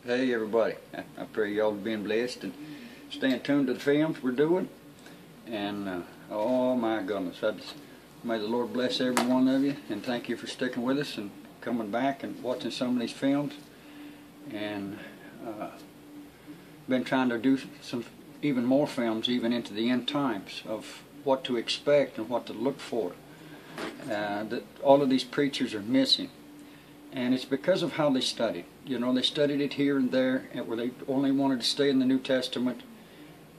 Hey everybody, I pray y'all are being blessed and staying tuned to the films we're doing. And oh my goodness, may the Lord bless every one of you, and thank you for sticking with us and coming back and watching some of these films. And been trying to do some even more films, even into the end times, of what to expect and what to look for. That all of these preachers are missing. And it's because of how they studied. You know, they studied it here and there, where they only wanted to stay in the New Testament.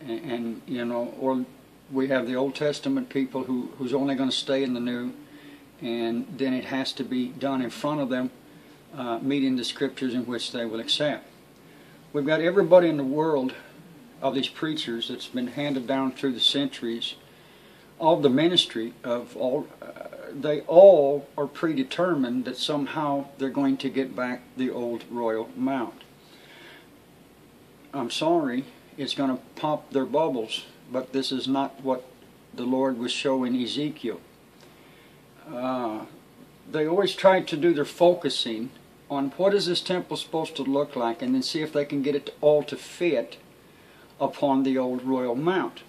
And you know, or we have the Old Testament people who's only going to stay in the New. And then it has to be done in front of them, meeting the scriptures in which they will accept. We've got everybody in the world of these preachers that's been handed down through the centuries of the ministry of all. They all are predetermined that somehow they're going to get back the old royal mount. I'm sorry, it's going to pop their bubbles, but this is not what the Lord was showing Ezekiel. They always try to do their focusing on what is this temple supposed to look like, and then see if they can get it all to fit upon the old royal mount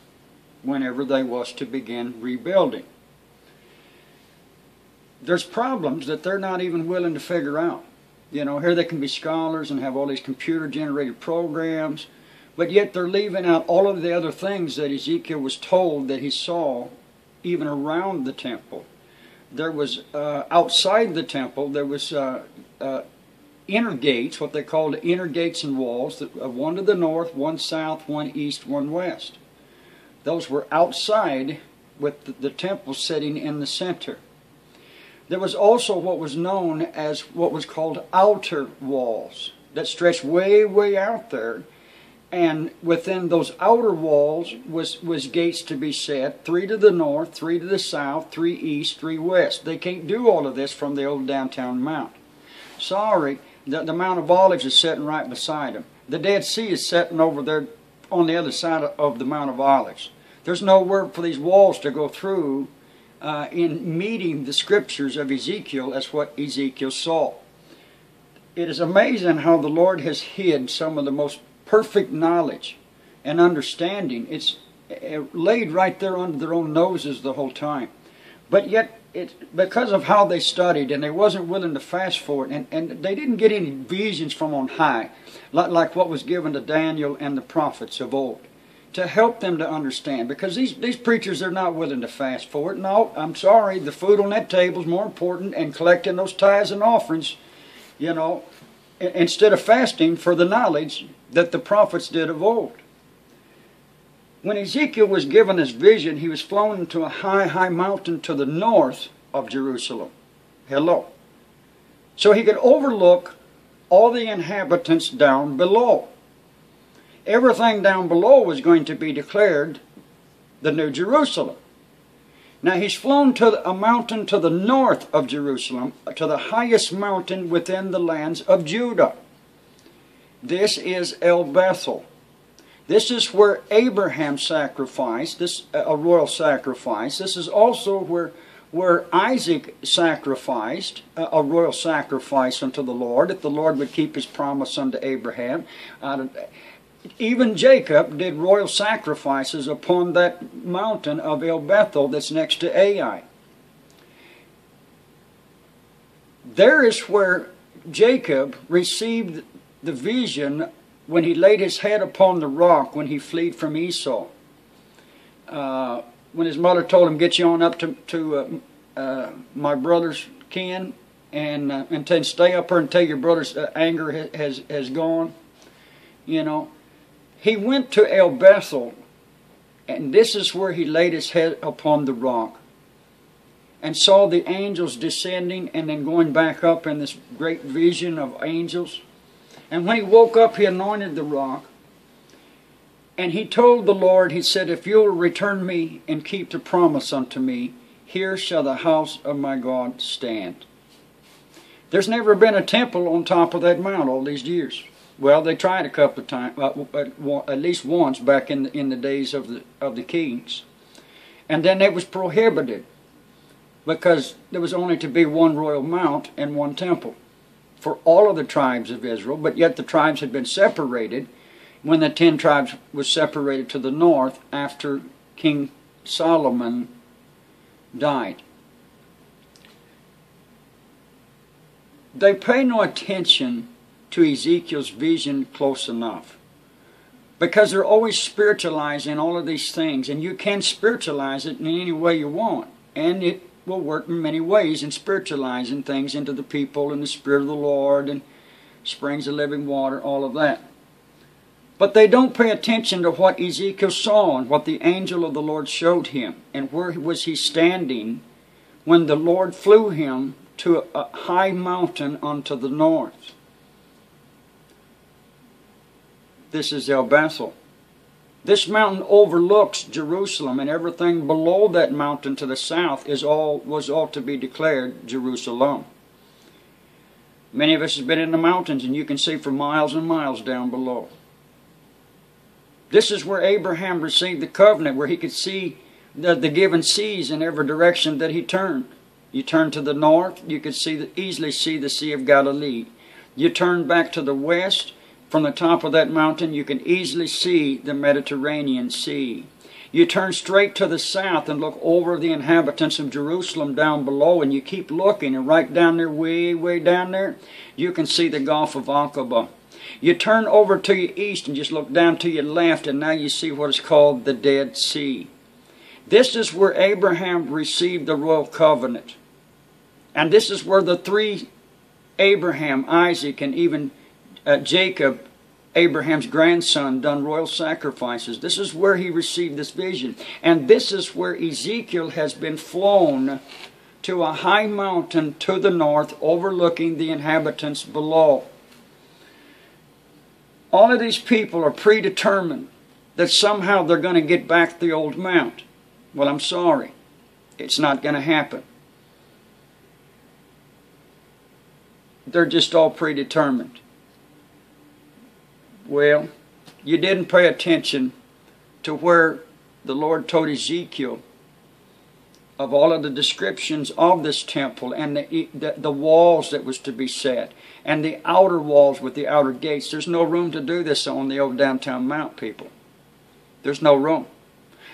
whenever they was to begin rebuilding. There's problems that they're not even willing to figure out. You know, here they can be scholars and have all these computer-generated programs, but yet they're leaving out all of the other things that Ezekiel was told that he saw even around the temple. There was, outside the temple, there was inner gates, what they called inner gates and walls, one to the north, one south, one east, one west. Those were outside, with the temple sitting in the center. There was also what was known as what was called outer walls that stretched way, way out there. And within those outer walls was gates to be set, 3 to the north, 3 to the south, 3 east, 3 west. They can't do all of this from the old downtown mount. Sorry, the Mount of Olives is sitting right beside them. The Dead Sea is sitting over there on the other side of the Mount of Olives. There's nowhere for these walls to go through in meeting the scriptures of Ezekiel as what Ezekiel saw. It is amazing how the Lord has hid some of the most perfect knowledge and understanding. It's laid right there under their own noses the whole time. But yet, because of how they studied, and they wasn't willing to fast for it, and they didn't get any visions from on high, like what was given to Daniel and the prophets of old, to help them to understand. Because these preachers are not willing to fast for it. No, I'm sorry, the food on that table is more important, and collecting those tithes and offerings, you know, instead of fasting for the knowledge that the prophets did of old. When Ezekiel was given his vision, he was flown into a high, high mountain to the north of Jerusalem. Hello. So he could overlook all the inhabitants down below. Everything down below was going to be declared the New Jerusalem. Now he's flown to a mountain to the north of Jerusalem, to the highest mountain within the lands of Judah. This is El Bethel. This is where Abraham sacrificed, a royal sacrifice. This is also where Isaac sacrificed, a royal sacrifice unto the Lord, if the Lord would keep his promise unto Abraham. Even Jacob did royal sacrifices upon that mountain of El Bethel that's next to Ai. There is where Jacob received the vision when he laid his head upon the rock when he fled from Esau. When his mother told him, get you on up to my brother's kin, and stay up here until your brother's anger has gone. You know, he went to El Bethel, and this is where he laid his head upon the rock and saw the angels descending and then going back up in this great vision of angels. And when he woke up, he anointed the rock. And he told the Lord, he said, if you will return me and keep the promise unto me, here shall the house of my God stand. There's never been a temple on top of that mount all these years. Well, they tried a couple of times, at least once back in the days of the kings. And then it was prohibited because there was only to be one royal mount and one temple. for all of the tribes of Israel, but yet the tribes had been separated when the 10 tribes was separated to the north after King Solomon died. They pay no attention to Ezekiel's vision close enough, because they're always spiritualizing all of these things, and you can spiritualize it in any way you want, and it will work in many ways in spiritualizing things into the people and the Spirit of the Lord and springs of living water, all of that. But they don't pay attention to what Ezekiel saw and what the angel of the Lord showed him, and where was he standing when the Lord flew him to a high mountain unto the north. This is El Bethel. This mountain overlooks Jerusalem, and everything below that mountain to the south was all to be declared Jerusalem. Many of us have been in the mountains, and you can see for miles and miles down below. This is where Abraham received the covenant, where he could see the given seas in every direction that he turned. You turn to the north, you could easily see the Sea of Galilee. You turn back to the west, from the top of that mountain, you can easily see the Mediterranean Sea. You turn straight to the south and look over the inhabitants of Jerusalem down below, and you keep looking, and right down there, way down there, you can see the Gulf of Aqaba. You turn over to your east and just look down to your left, and now you see what is called the Dead Sea. This is where Abraham received the royal covenant. And this is where the 3 Abraham, Isaac, and even Jacob, Abraham's grandson, done royal sacrifices. This is where he received this vision. And this is where Ezekiel has been flown to a high mountain to the north, overlooking the inhabitants below. All of these people are predetermined that somehow they're going to get back the old mount. Well, I'm sorry. It's not going to happen. They're just all predetermined. Well, you didn't pay attention to where the Lord told Ezekiel of all of the descriptions of this temple, and the walls that was to be set, and the outer walls with the outer gates. There's no room to do this on the old downtown mount, people. There's no room.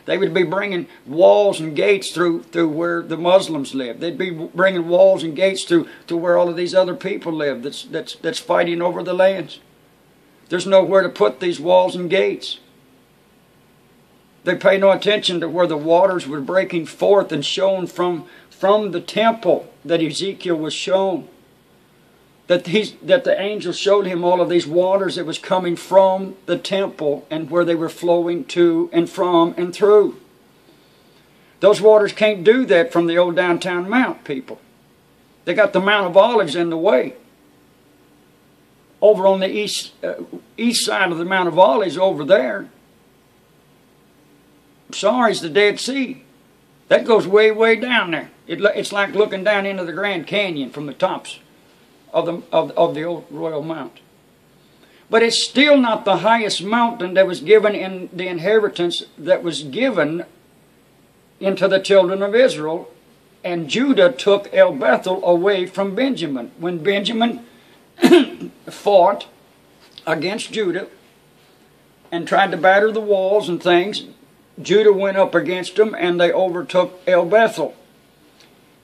They would be bringing walls and gates through where the Muslims live. They'd be bringing walls and gates to where all of these other people live that's fighting over the lands. There's nowhere to put these walls and gates. They pay no attention to where the waters were breaking forth and shown from the temple that Ezekiel was shown. That the angel showed him all of these waters that was coming from the temple and where they were flowing to and from and through. Those waters can't do that from the old downtown mount, people. They got the Mount of Olives in the way. Over on the east side of the Mount of Olives over there, sorry, it's the Dead Sea. That goes way down there. It's like looking down into the Grand Canyon from the tops of the old Royal Mount. But it's still not the highest mountain that was given in the inheritance that was given into the children of Israel. And Judah took El Bethel away from Benjamin. When Benjamin fought against Judah and tried to batter the walls and things, Judah went up against them and they overtook El Bethel.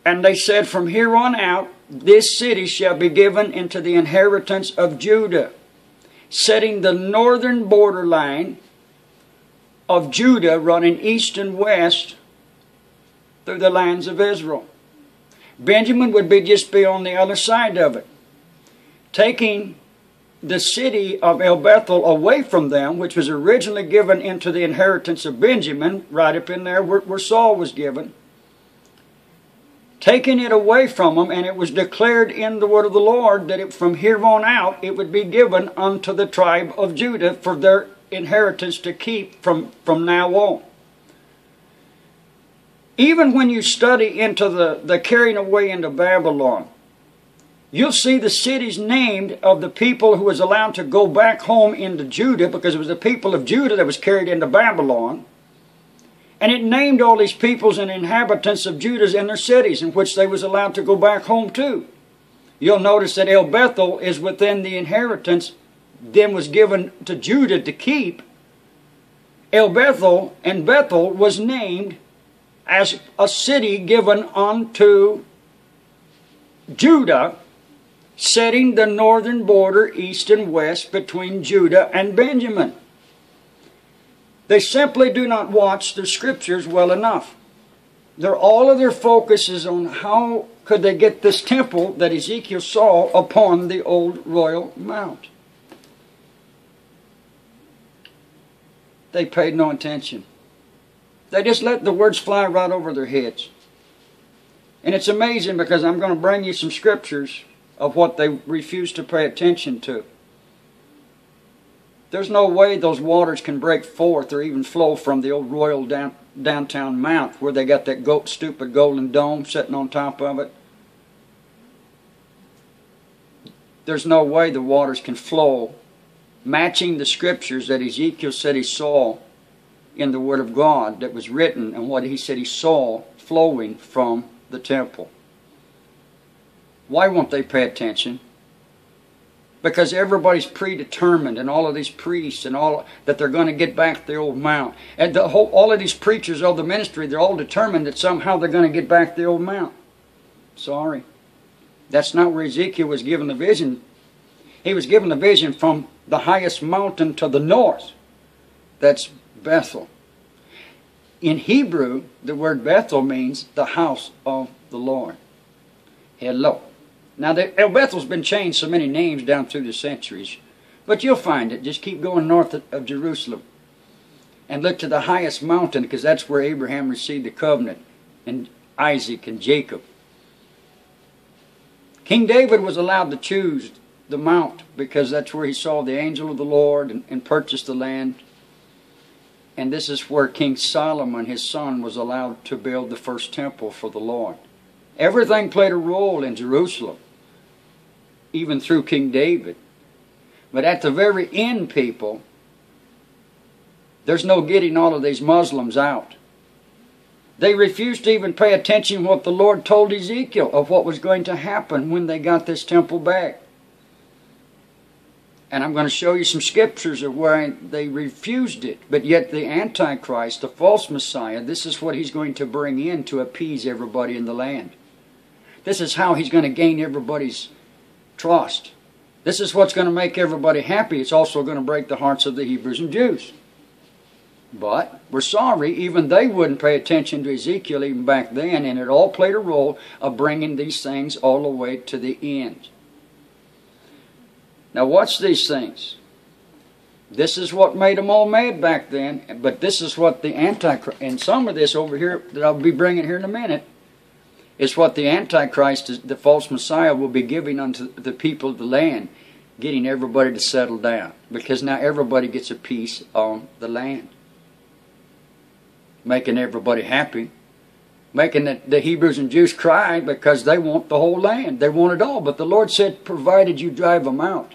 And they said, from here on out, this city shall be given into the inheritance of Judah, setting the northern borderline of Judah running east and west through the lands of Israel. Benjamin would just be on the other side of it, taking the city of El Bethel away from them, which was originally given into the inheritance of Benjamin, right up in there where Saul was given, taking it away from them, and it was declared in the word of the Lord that from here on out it would be given unto the tribe of Judah for their inheritance to keep from now on. Even when you study into the carrying away into Babylon, you'll see the cities named of the people who was allowed to go back home into Judah, because it was the people of Judah that was carried into Babylon. And it named all these peoples and inhabitants of Judah in their cities in which they was allowed to go back home to. You'll notice that El Bethel is within the inheritance then was given to Judah to keep. El Bethel, and Bethel was named as a city given unto Judah, setting the northern border east and west between Judah and Benjamin. They simply do not watch the scriptures well enough. All of their focus is on how could they get this temple that Ezekiel saw upon the old royal mount. They paid no attention. They just let the words fly right over their heads. And it's amazing because I'm going to bring you some scriptures of what they refused to pay attention to. There's no way those waters can break forth or even flow from the old royal downtown mount where they got that stupid golden dome sitting on top of it. There's no way the waters can flow matching the scriptures that Ezekiel said he saw in the Word of God that was written and what he said he saw flowing from the temple. Why won't they pay attention? Because everybody's predetermined, and all of these priests and all that they're going to get back the old mount. And all of these preachers of the ministry, they're all determined that somehow they're going to get back the old mount. Sorry. That's not where Ezekiel was given the vision. He was given the vision from the highest mountain to the north. That's Bethel. In Hebrew, the word Bethel means the house of the Lord. Hello. Now, El Bethel's been changed so many names down through the centuries. But you'll find it. Just keep going north of Jerusalem. And look to the highest mountain, because that's where Abraham received the covenant. And Isaac and Jacob. King David was allowed to choose the mount because that's where he saw the angel of the Lord and purchased the land. And this is where King Solomon, his son, was allowed to build the first temple for the Lord. Everything played a role in Jerusalem, even through King David. But at the very end, people, there's no getting all of these Muslims out. They refused to even pay attention to what the Lord told Ezekiel of what was going to happen when they got this temple back. And I'm going to show you some scriptures of where they refused it. But yet the Antichrist, the false Messiah, this is what he's going to bring in to appease everybody in the land. This is how he's going to gain everybody's trust. This is what's going to make everybody happy. It's also going to break the hearts of the Hebrews and Jews. But we're sorry, even they wouldn't pay attention to Ezekiel even back then, and it all played a role of bringing these things all the way to the end. Now watch these things. This is what made them all mad back then, but this is what the Antichrist, and some of this over here that I'll be bringing here in a minute, is what the Antichrist, the false Messiah, will be giving unto the people of the land, getting everybody to settle down. Because now everybody gets a piece on the land. Making everybody happy. Making the Hebrews and Jews cry because they want the whole land. They want it all. But the Lord said, provided you drive them out.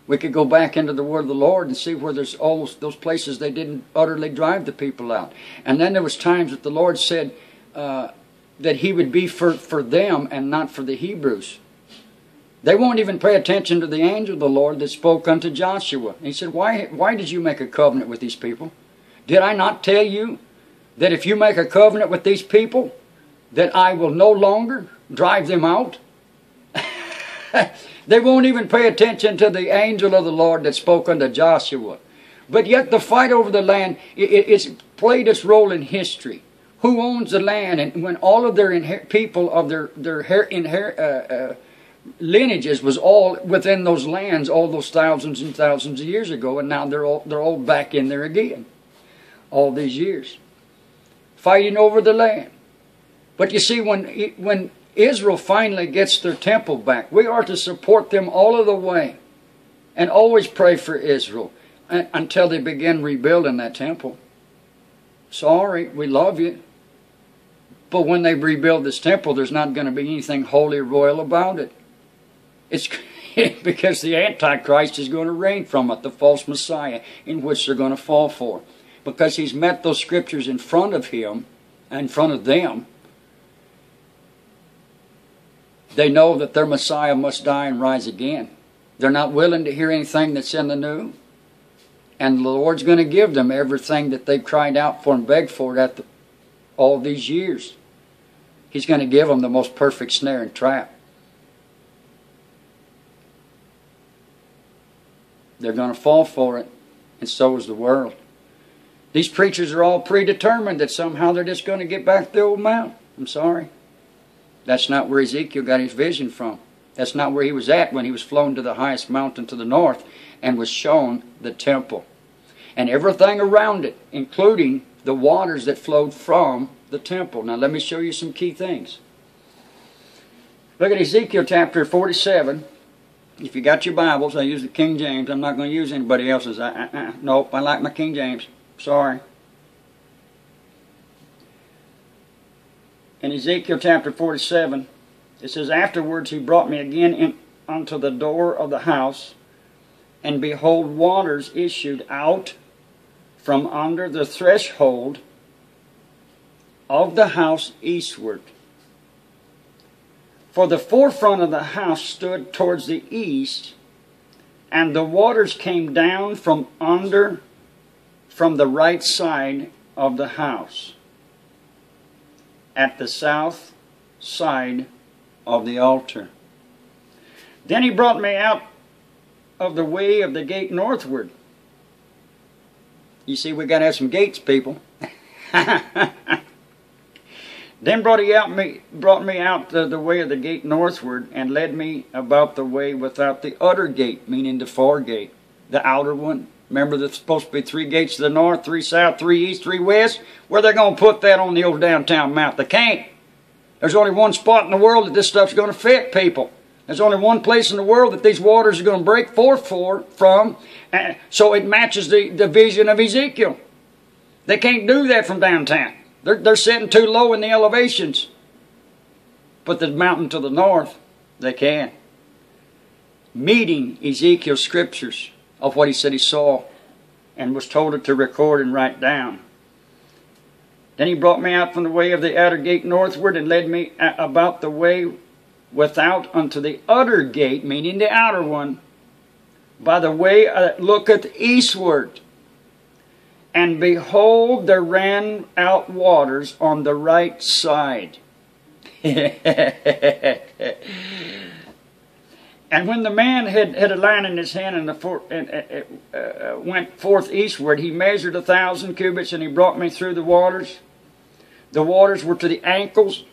We could go back into the word of the Lord and see where there's all those places they didn't utterly drive the people out. And then there was times that the Lord said that he would be for them and not for the Hebrews. They won't even pay attention to the angel of the Lord that spoke unto Joshua. And he said, why did you make a covenant with these people? Did I not tell you that if you make a covenant with these people, that I will no longer drive them out? They won't even pay attention to the angel of the Lord that spoke unto Joshua. But yet the fight over the land, it's played its role in history. Who owns the land? And when all of their people of their lineages was all within those lands, all those thousands and thousands of years ago, and now they're all back in there again. All these years. Fighting over the land. But you see, when Israel finally gets their temple back, we are to support them all of the way. And always pray for Israel until they begin rebuilding that temple. Sorry, we love you. But when they rebuild this temple, there's not going to be anything holy royal about it. It's because the Antichrist is going to reign from it, the false Messiah, in which they're going to fall for. Because he's met those scriptures in front of him, in front of them. They know that their Messiah must die and rise again. They're not willing to hear anything that's in the new. And the Lord's going to give them everything that they've cried out for and begged for all these years. He's going to give them the most perfect snare and trap. They're going to fall for it, and so is the world. These preachers are all predetermined that somehow they're just going to get back to the old mount. I'm sorry. That's not where Ezekiel got his vision from. That's not where he was at when he was flown to the highest mountain to the north and was shown the temple. And everything around it, including the waters that flowed from the temple. Now let me show you some key things. Look at Ezekiel chapter 47. If you got your Bibles, I use the King James. I'm not going to use anybody else's. Nope, I like my King James. Sorry. In Ezekiel chapter 47, it says, "Afterwards he brought me again unto the door of the house, and behold, waters issued out from under the threshold of the house eastward. For the forefront of the house stood towards the east, and the waters came down from the right side of the house, at the south side of the altar. Then he brought me out of the way of the gate northward." You see, we got to have some gates, people. "Then brought me out the way of the gate northward, and led me about the way without the utter gate," meaning the far gate, the outer one. Remember, there's supposed to be 3 gates to the north, 3 south, 3 east, 3 west. Where they going to put that on the old downtown mount? They can't. There's only one spot in the world that this stuff's going to fit, people. There's only one place in the world that these waters are going to break forth from, so it matches the vision of Ezekiel. They can't do that from downtown. They're sitting too low in the elevations. But the mountain to the north, they can. Meeting Ezekiel's scriptures of what he said he saw and was told to record and write down. "Then he brought me out from the way of the outer gate northward, and led me about the way without unto the utter gate," meaning the outer one, "by the way that looketh eastward. And behold, there ran out waters on the right side." "And when the man had a line in his hand and went forth eastward, he measured 1,000 cubits, and he brought me through the waters. The waters were to the ankles,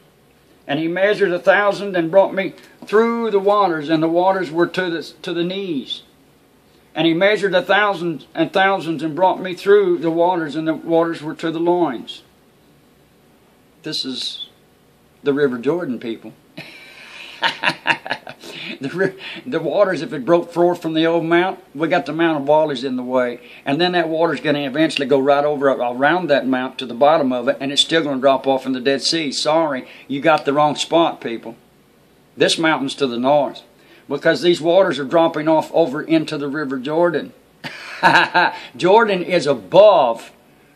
and he measured 1,000 and brought me through the waters, and the waters were to the knees. And he measured 1,000 and thousands and brought me through the waters, and the waters were to the loins." This is the River Jordan, people. The waters, if it broke forth from the old mount, we got the Mount of Olives in the way. And then that water's going to eventually go right over around that mount to the bottom of it, and it's still going to drop off in the Dead Sea. Sorry, you got the wrong spot, people. This mountain's to the north, because these waters are dropping off over into the River Jordan. Jordan is above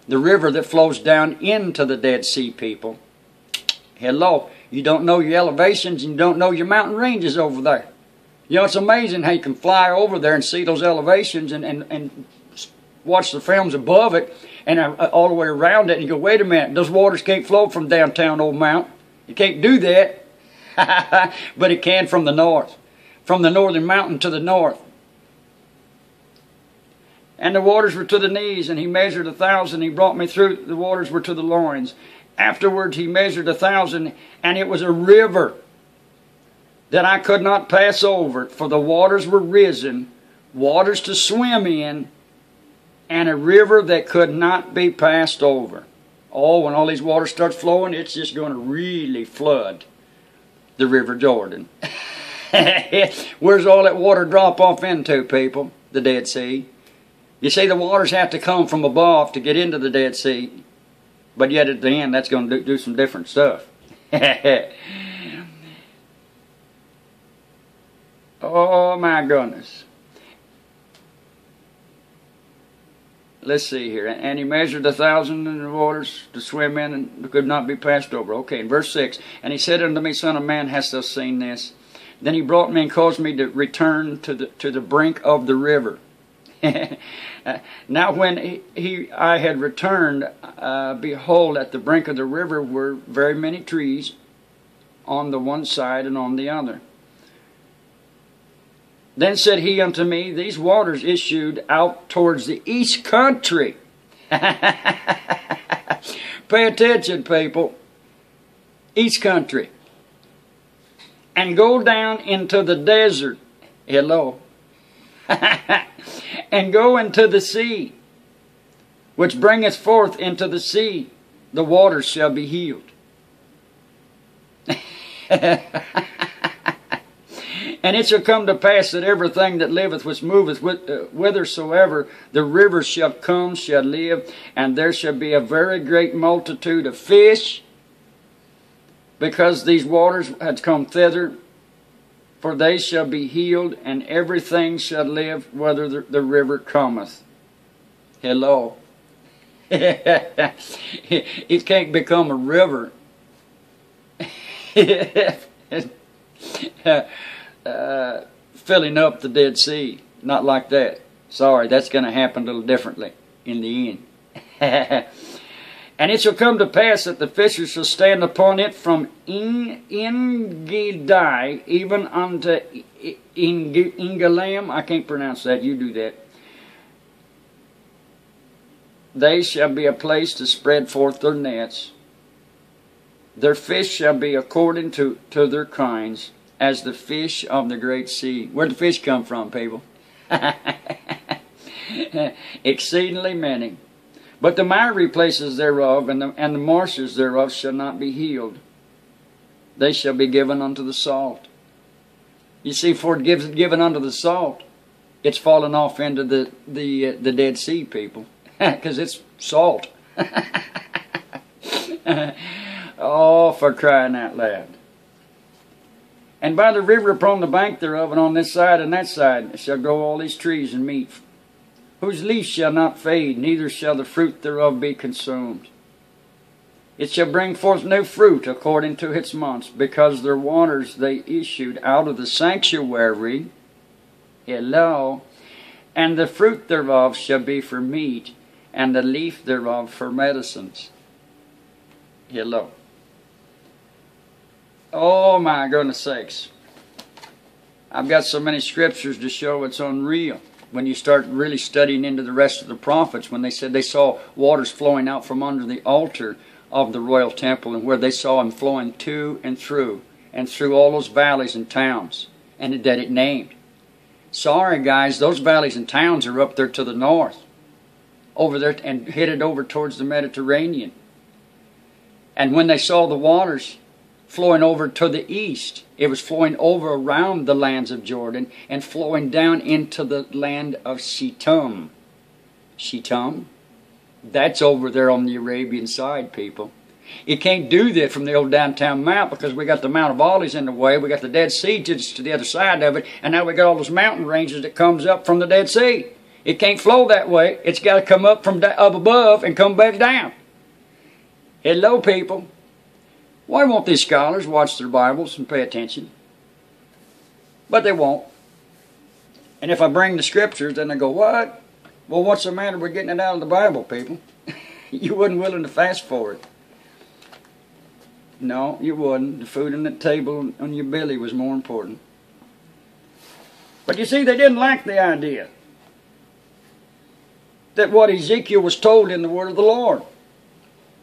the river that flows down into the Dead Sea, people. Hello. You don't know your elevations, and you don't know your mountain ranges over there. You know, it's amazing how you can fly over there and see those elevations and watch the films above it and all the way around it, and you go, wait a minute, those waters can't flow from downtown Old Mount. You can't do that. But it can from the north, from the northern mountain to the north. "And the waters were to the knees, and he measured 1,000. He brought me through. The waters were to the loins. Afterwards he measured 1,000, and it was a river that I could not pass over, for the waters were risen, waters to swim in, and a river that could not be passed over." Oh, when all these waters start flowing, it's just going to really flood the River Jordan. Where's all that water drop off into, people? The Dead Sea. You see, the waters have to come from above to get into the Dead Sea. But yet at the end, that's going to do some different stuff. Oh my goodness. Let's see here. "And he measured 1,000 in the waters to swim in, and could not be passed over." Okay, in verse 6. "And he said unto me, Son of man, hast thou seen this? Then he brought me and caused me to return to the brink of the river. Now when I had returned, behold, at the brink of the river were very many trees on the one side and on the other. Then said he unto me, these waters issued out towards the east country. Pay attention, people. East country. And go down into the desert. Hello. And go into the sea, which bringeth forth into the sea, the waters shall be healed. And it shall come to pass that everything that liveth which moveth whithersoever the rivers shall come shall live, and there shall be a very great multitude of fish, because these waters had come thither. For they shall be healed, and everything shall live, whether the river cometh. Hello. It can't become a river. Filling up the Dead Sea. Not like that. Sorry, that's going to happen a little differently in the end. And it shall come to pass that the fishers shall stand upon it from Engedi even unto Engalam. I can't pronounce that. You do that. They shall be a place to spread forth their nets. Their fish shall be according to their kinds, as the fish of the great sea. Where'd the fish come from, people? Exceedingly many. But the miry places thereof and the marshes thereof shall not be healed. They shall be given unto the salt. You see, for it given unto the salt, it's fallen off into the Dead Sea, people, because it's salt. Oh, for crying out loud. And by the river upon the bank thereof, and on this side and that side, shall grow all these trees and meat, whose leaf shall not fade, neither shall the fruit thereof be consumed. It shall bring forth no fruit according to its months, because their waters they issued out of the sanctuary. Hello. And the fruit thereof shall be for meat, and the leaf thereof for medicines. Hello. Oh my goodness sakes. I've got so many scriptures to show it's unreal. When you start really studying into the rest of the prophets, when they said they saw waters flowing out from under the altar of the royal temple, and where they saw them flowing to and through all those valleys and towns, and that it named. Sorry guys, those valleys and towns are up there to the north, over there and headed over towards the Mediterranean. And when they saw the waters flowing over to the east, it was flowing over around the lands of Jordan and flowing down into the land of Shittim. Shittim? That's over there on the Arabian side, people. You can't do that from the old downtown mount, because we got the Mount of Olives in the way, we got the Dead Sea just to the other side of it, and now we got all those mountain ranges that comes up from the Dead Sea. It can't flow that way. It's got to come up from up above and come back down. Hello, people. Why won't these scholars watch their Bibles and pay attention? But they won't. And if I bring the scriptures, then they go, what? Well, what's the matter with getting it out of the Bible, people? You wasn't willing to fast for it. No, you wouldn't. The food on the table on your belly was more important. But you see, they didn't like the idea that what Ezekiel was told in the word of the Lord,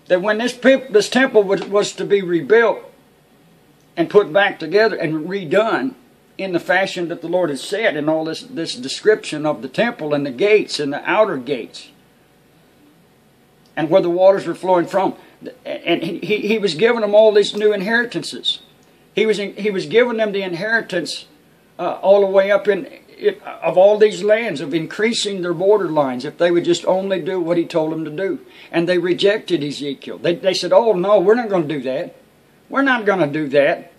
that when this temple was to be rebuilt and put back together and redone in the fashion that the Lord had said, in all this description of the temple and the gates and the outer gates, and where the waters were flowing from, and he was giving them all these new inheritances. He was giving them the inheritance all the way up of all these lands, of increasing their border lines if they would just only do what he told them to do. And they rejected Ezekiel. They said, oh no, we're not going to do that. We're not going to do that.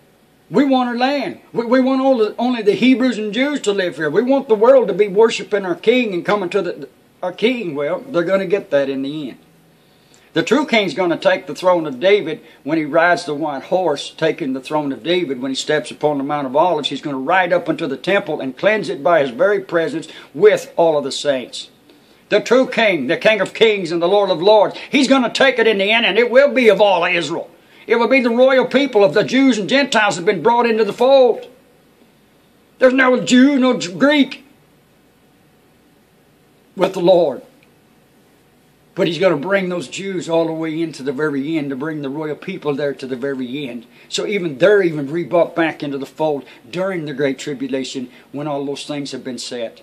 We want our land. We want only the Hebrews and Jews to live here. We want the world to be worshiping our king and coming to our king. Well, they're going to get that in the end. The true king's going to take the throne of David when he rides the white horse, taking the throne of David when he steps upon the Mount of Olives. He's going to ride up into the temple and cleanse it by his very presence with all of the saints. The true king, the King of kings and the Lord of lords, he's going to take it in the end, and it will be of all Israel. It will be the royal people of the Jews and Gentiles that have been brought into the fold. There's no Jew, no Greek with the Lord. But he's going to bring those Jews all the way into the very end, to bring the royal people there to the very end. So they're even rebrought back into the fold during the Great Tribulation when all those things have been set.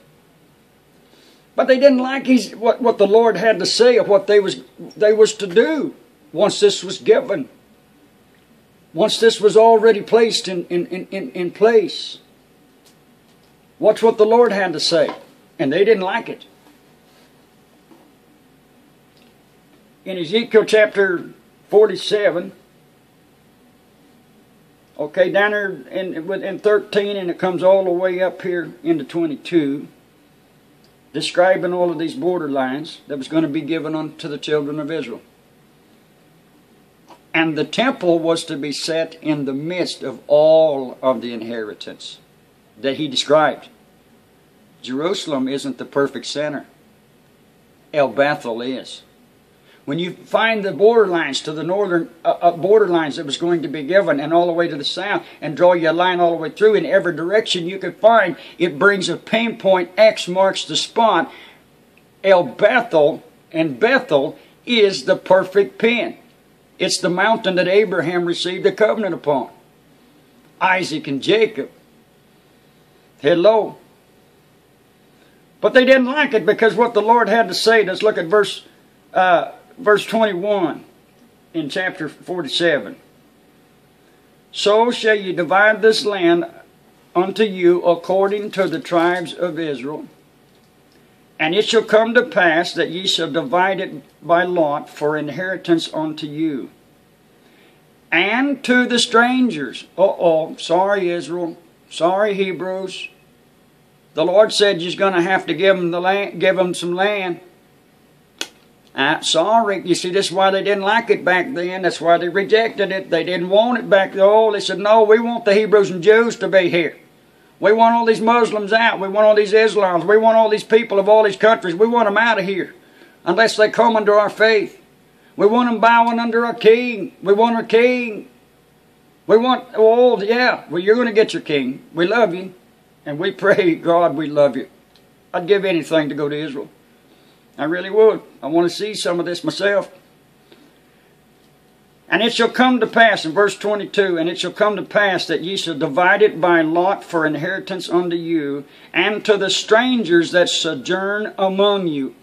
But they didn't like what the Lord had to say of what they was to do once this was given. Once this was already placed in place. Watch what the Lord had to say. And they didn't like it. In Ezekiel chapter 47, okay, down there in 13, and it comes all the way up here into 22, describing all of these borderlines that was going to be given unto the children of Israel. And the temple was to be set in the midst of all of the inheritance that he described. Jerusalem isn't the perfect center. El Bethel is. When you find the borderlines to the northern borderlines that was going to be given, and all the way to the south, and draw your line all the way through in every direction you could find, it brings a pinpoint. X marks the spot. El Bethel, and Bethel is the perfect pin. It's the mountain that Abraham received a covenant upon. Isaac and Jacob. Hello. But they didn't like it because what the Lord had to say. Let's look at verse 21 in chapter 47. So shall ye divide this land unto you according to the tribes of Israel. And it shall come to pass that ye shall divide it by lot for inheritance unto you. And to the strangers. Sorry Israel. Sorry Hebrews. The Lord said you're going to have to give them the land, give them some land. Sorry. You see, this is why they didn't like it back then. That's why they rejected it. They didn't want it back then. Oh, they said, no, we want the Hebrews and Jews to be here. We want all these Muslims out. We want all these Islams. We want all these people of all these countries. We want them out of here unless they come under our faith. We want them bowing under our king. We want our king. We want, oh, yeah, well, you're going to get your king. We love you. And we pray, God, we love you. I'd give anything to go to Israel. I really would. I want to see some of this myself. And it shall come to pass, in verse 22, and it shall come to pass that ye shall divide it by lot for inheritance unto you, and to the strangers that sojourn among you.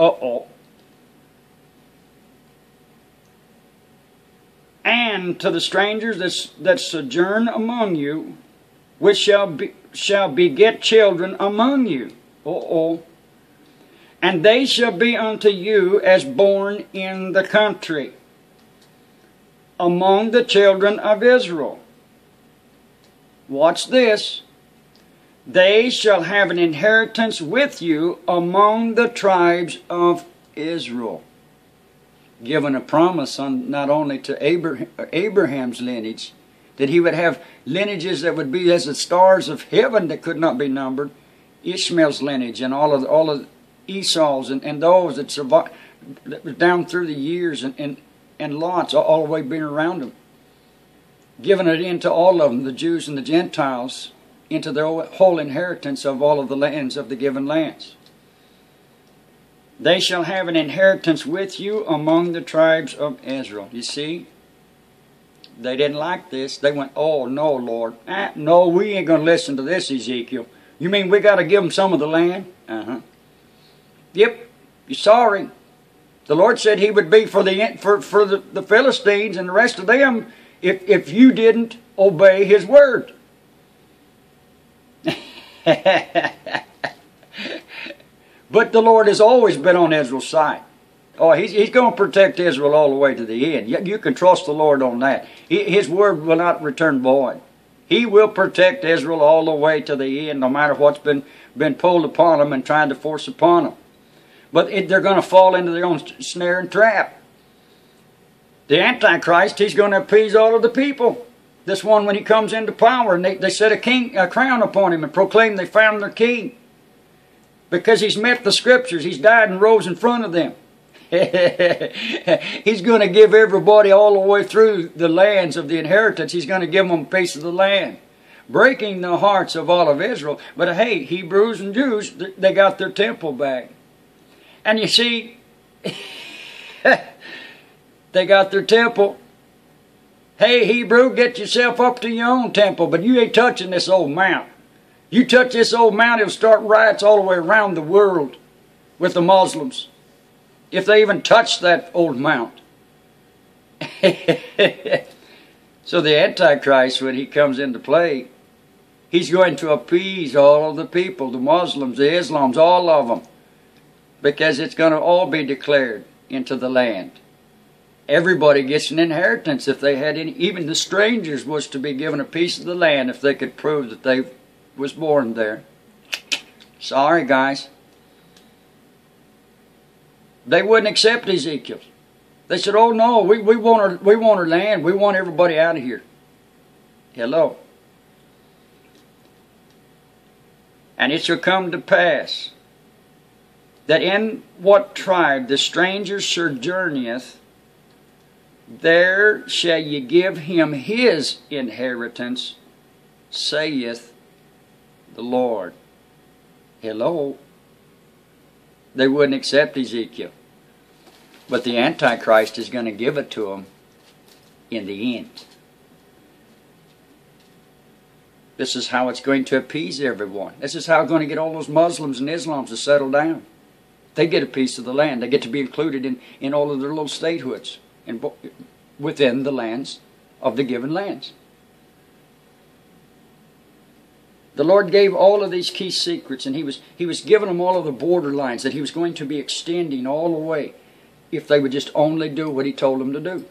And to the strangers that sojourn among you, which shall beget children among you. And they shall be unto you as born in the country, among the children of Israel. Watch this. They shall have an inheritance with you among the tribes of Israel. Given a promise on not only to Abraham's lineage, that he would have lineages that would be as the stars of heaven that could not be numbered. Ishmael's lineage and all of Esau's and those that survived, that was down through the years, and Lot's all the way being around them. Giving it into all of them, the Jews and the Gentiles, into their whole inheritance of all of the lands of the given lands. They shall have an inheritance with you among the tribes of Israel. You see? They didn't like this. They went, oh, no, Lord. No, we ain't going to listen to this, Ezekiel. You mean we got to give them some of the land? Yep. You're sorry. The Lord said he would be for the Philistines and the rest of them if you didn't obey his word. But the Lord has always been on Israel's side. Oh, he's going to protect Israel all the way to the end. You can trust the Lord on that. His word will not return void. He will protect Israel all the way to the end, no matter what's been pulled upon them and tried to force upon them. But they're going to fall into their own snare and trap. The Antichrist, he's going to appease all of the people. This one, when he comes into power, and they set a crown upon him and proclaim they found their king. Because he's met the scriptures. He's died and rose in front of them. He's going to give everybody all the way through the lands of the inheritance. He's going to give them a piece of the land. Breaking the hearts of all of Israel. But hey, Hebrews and Jews, they got their temple back. And you see, they got their temple. Hey, Hebrew, get yourself up to your own temple, but you ain't touching this old mount. You touch this old mount, it'll start riots all the way around the world with the Muslims. If they even touch that old mount. So the Antichrist, when he comes into play, he's going to appease all of the people, the Muslims, the Islams, all of them. Because it's going to all be declared into the land. Everybody gets an inheritance if they had any. Even the strangers was to be given a piece of the land if they could prove that they was born there. Sorry, guys. They wouldn't accept Ezekiel. They said, "Oh no, we want our land. We want everybody out of here." Hello. And it shall come to pass that in what tribe the stranger sojourneth, there shall ye give him his inheritance, saith the Lord. Hello. They wouldn't accept Ezekiel. But the Antichrist is going to give it to them in the end. This is how it's going to appease everyone. This is how it's going to get all those Muslims and Islams to settle down. They get a piece of the land. They get to be included in all of their little statehoods and within the lands of the given lands. The Lord gave all of these key secrets, and He was giving them all of the borderlines that He was going to be extending all the way if they would just only do what He told them to do.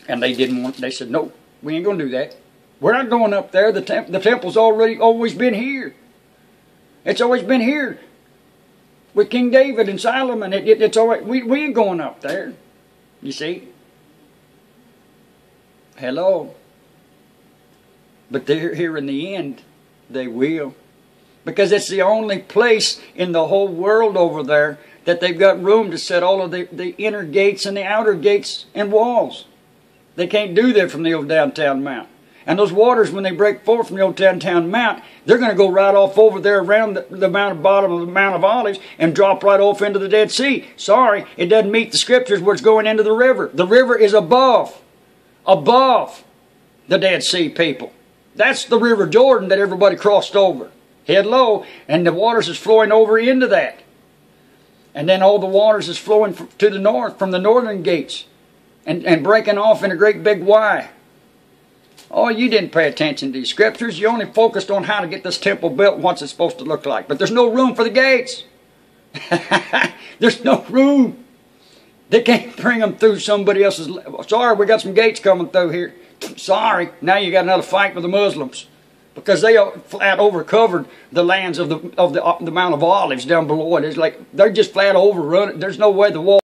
And they didn't want. They said, "No, we ain't going to do that. We're not going up there. The temple's always been here. It's always been here with King David and Solomon. It's always we ain't going up there." You see? Hello. But they're here in the end. They will. Because it's the only place in the whole world over there that they've got room to set all of the inner gates and the outer gates and walls. They can't do that from the old downtown mount. And those waters, when they break forth from the old downtown mount, they're going to go right off over there around the bottom of the Mount of Olives and drop right off into the Dead Sea. Sorry, it doesn't meet the scriptures where it's going into the river. The river is above the Dead Sea, people. That's the River Jordan that everybody crossed over. Head low, and the waters is flowing over into that. And then all the waters is flowing to the north from the northern gates and breaking off in a great big Y. Oh, you didn't pay attention to these scriptures. You only focused on how to get this temple built and what's it supposed to look like. But there's no room for the gates. There's no room. They can't bring them through somebody else's. Sorry, we got some gates coming through here. Sorry, now you got another fight with the Muslims. Because they flat over covered the lands of the Mount of Olives down below it. It's like they're just flat overrun. There's no way the wall